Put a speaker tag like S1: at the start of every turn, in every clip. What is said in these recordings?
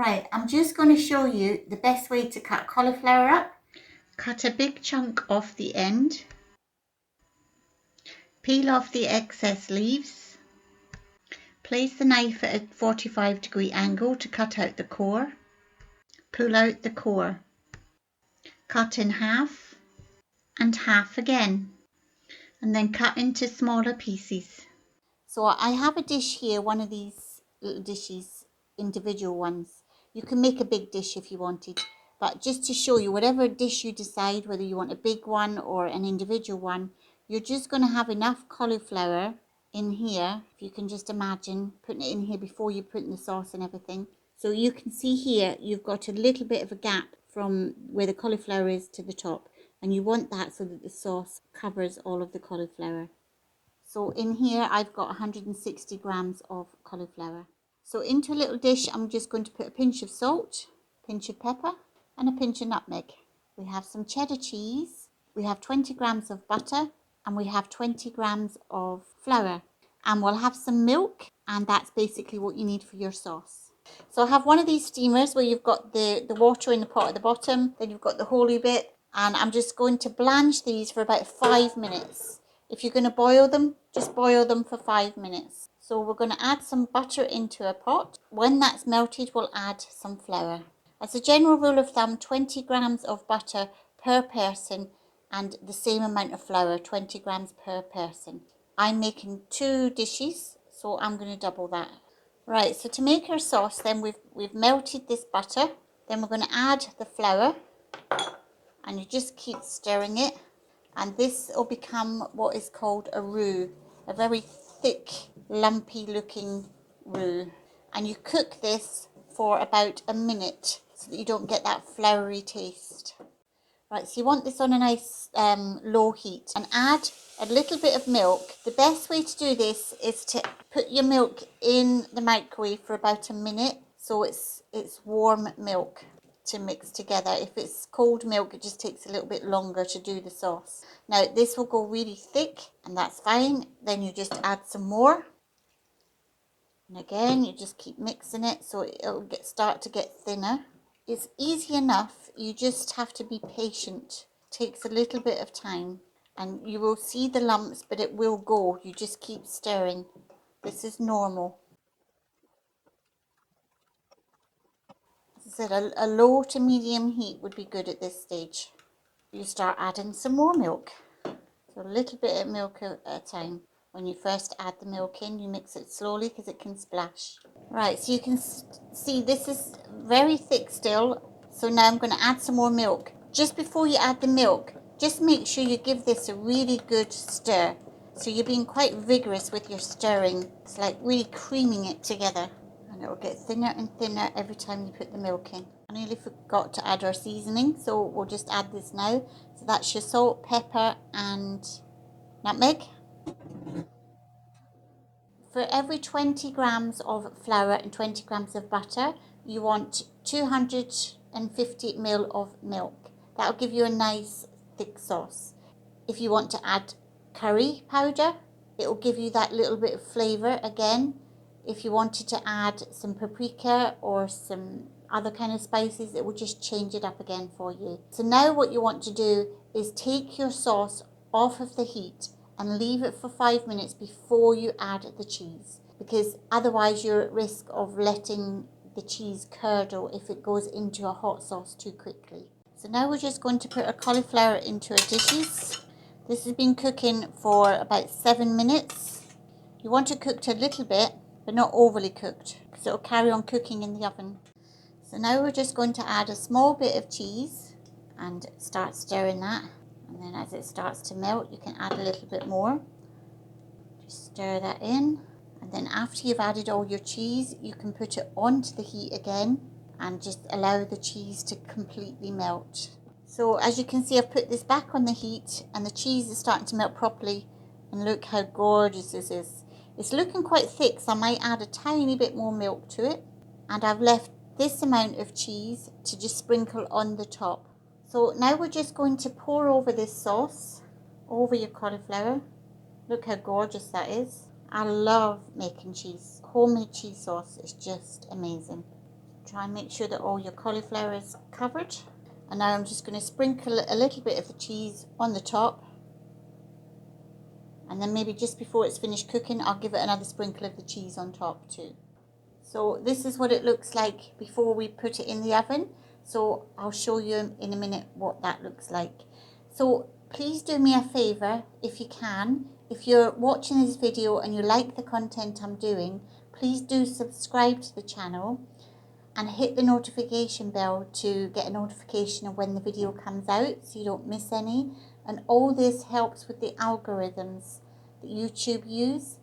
S1: Right, I'm just going to show you the best way to cut cauliflower up.
S2: Cut a big chunk off the end. Peel off the excess leaves. Place the knife at a 45-degree angle to cut out the core. Pull out the core. Cut in half and half again, and then cut into smaller pieces.
S1: So I have a dish here, one of these little dishes, individual ones. You can make a big dish if you wanted, but just to show you, whatever dish you decide, whether you want a big one or an individual one, you're just going to have enough cauliflower in here. If you can just imagine putting it in here before you put in the sauce and everything. So you can see here, you've got a little bit of a gap from where the cauliflower is to the top, and you want that so that the sauce covers all of the cauliflower. So in here I've got 160 grams of cauliflower. So into a little dish I'm just going to put a pinch of salt, a pinch of pepper and a pinch of nutmeg. We have some cheddar cheese, we have 20 grams of butter and we have 20 grams of flour. And we'll have some milk, and that's basically what you need for your sauce. So I have one of these steamers where you've got the water in the pot at the bottom, then you've got the holy bit, and I'm just going to blanch these for about 5 minutes. If you're going to boil them, just boil them for 5 minutes. So we're going to add some butter into a pot. When that's melted, we'll add some flour. As a general rule of thumb, 20 grams of butter per person and the same amount of flour, 20 grams per person. I'm making 2 dishes, so I'm going to double that. Right, so to make our sauce, then we've melted this butter. Then we're going to add the flour, and you just keep stirring it. And this will become what is called a roux, a very thick, lumpy looking roux. And you cook this for about a minute so that you don't get that floury taste. Right, so you want this on a nice low heat, and add a little bit of milk. The best way to do this is to put your milk in the microwave for about a minute, so it's warm milk to mix together. If it's cold milk, it just takes a little bit longer to do the sauce. Now this will go really thick, and that's fine. Then you just add some more, and again you just keep mixing it so it'll start to get thinner. It's easy enough, you just have to be patient. It takes a little bit of time, and you will see the lumps, but it will go. You just keep stirring. This is normal. As I said, a low to medium heat would be good at this stage. You start adding some more milk. So a little bit of milk at a time. When you first add the milk in, you mix it slowly because it can splash. Right, so you can see this is very thick still. So now I'm going to add some more milk. Just before you add the milk, just make sure you give this a really good stir. So you're being quite vigorous with your stirring. It's like really creaming it together. And it will get thinner and thinner every time you put the milk in. I nearly forgot to add our seasoning, so we'll just add this now. So that's your salt, pepper and nutmeg. For every 20 grams of flour and 20 grams of butter, you want 250 ml of milk. That'll give you a nice thick sauce. If you want to add curry powder, it will give you that little bit of flavour again. If you wanted to add some paprika or some other kind of spices, it will just change it up again for you. So now what you want to do is take your sauce off of the heat and leave it for 5 minutes before you add the cheese, because otherwise you're at risk of letting the cheese curdle if it goes into a hot sauce too quickly. So now we're just going to put our cauliflower into our dishes. This has been cooking for about 7 minutes. You want it cooked a little bit, but not overly cooked, because it'll carry on cooking in the oven. So now we're just going to add a small bit of cheese and start stirring that. And then as it starts to melt, you can add a little bit more. Just stir that in. And then after you've added all your cheese, you can put it onto the heat again and just allow the cheese to completely melt. So as you can see, I've put this back on the heat and the cheese is starting to melt properly. And look how gorgeous this is. It's looking quite thick, so I might add a tiny bit more milk to it. And I've left this amount of cheese to just sprinkle on the top. So now we're just going to pour over this sauce over your cauliflower. Look how gorgeous that is. I love making cheese. Homemade cheese sauce is just amazing. Try and make sure that all your cauliflower is covered. And now I'm just going to sprinkle a little bit of the cheese on the top. And then maybe just before it's finished cooking, I'll give it another sprinkle of the cheese on top too. So this is what it looks like before we put it in the oven. So I'll show you in a minute what that looks like. So please do me a favour if you can. If you're watching this video and you like the content I'm doing, please do subscribe to the channel and hit the notification bell to get a notification of when the video comes out so you don't miss any. And all this helps with the algorithms that YouTube use.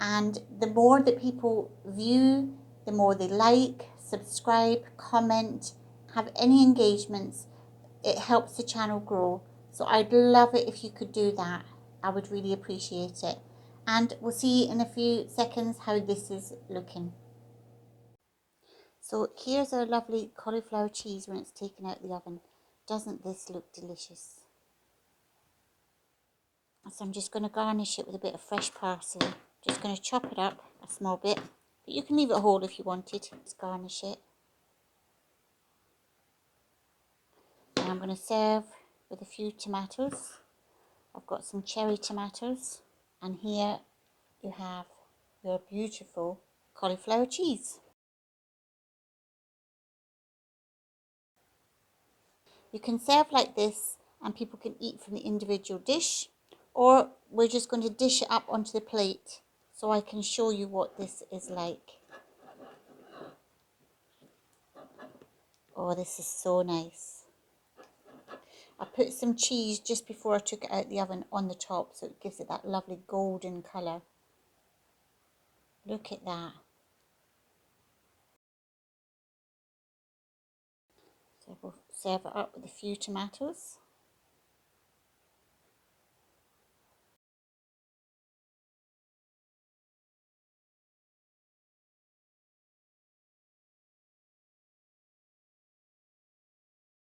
S1: And the more that people view, the more they like, subscribe, comment, have any engagements, it helps the channel grow. So I'd love it if you could do that. I would really appreciate it. And we'll see in a few seconds how this is looking. So here's our lovely cauliflower cheese when it's taken out of the oven. Doesn't this look delicious? So I'm just going to garnish it with a bit of fresh parsley. Just going to chop it up a small bit. But you can leave it whole if you wanted. Just garnish it. And I'm going to serve with a few tomatoes. I've got some cherry tomatoes. And here you have your beautiful cauliflower cheese. You can serve like this and people can eat from the individual dish. Or we're just going to dish it up onto the plate so I can show you what this is like. Oh, this is so nice. I put some cheese just before I took it out of the oven on the top so it gives it that lovely golden colour. Look at that. So we'll serve it up with a few tomatoes.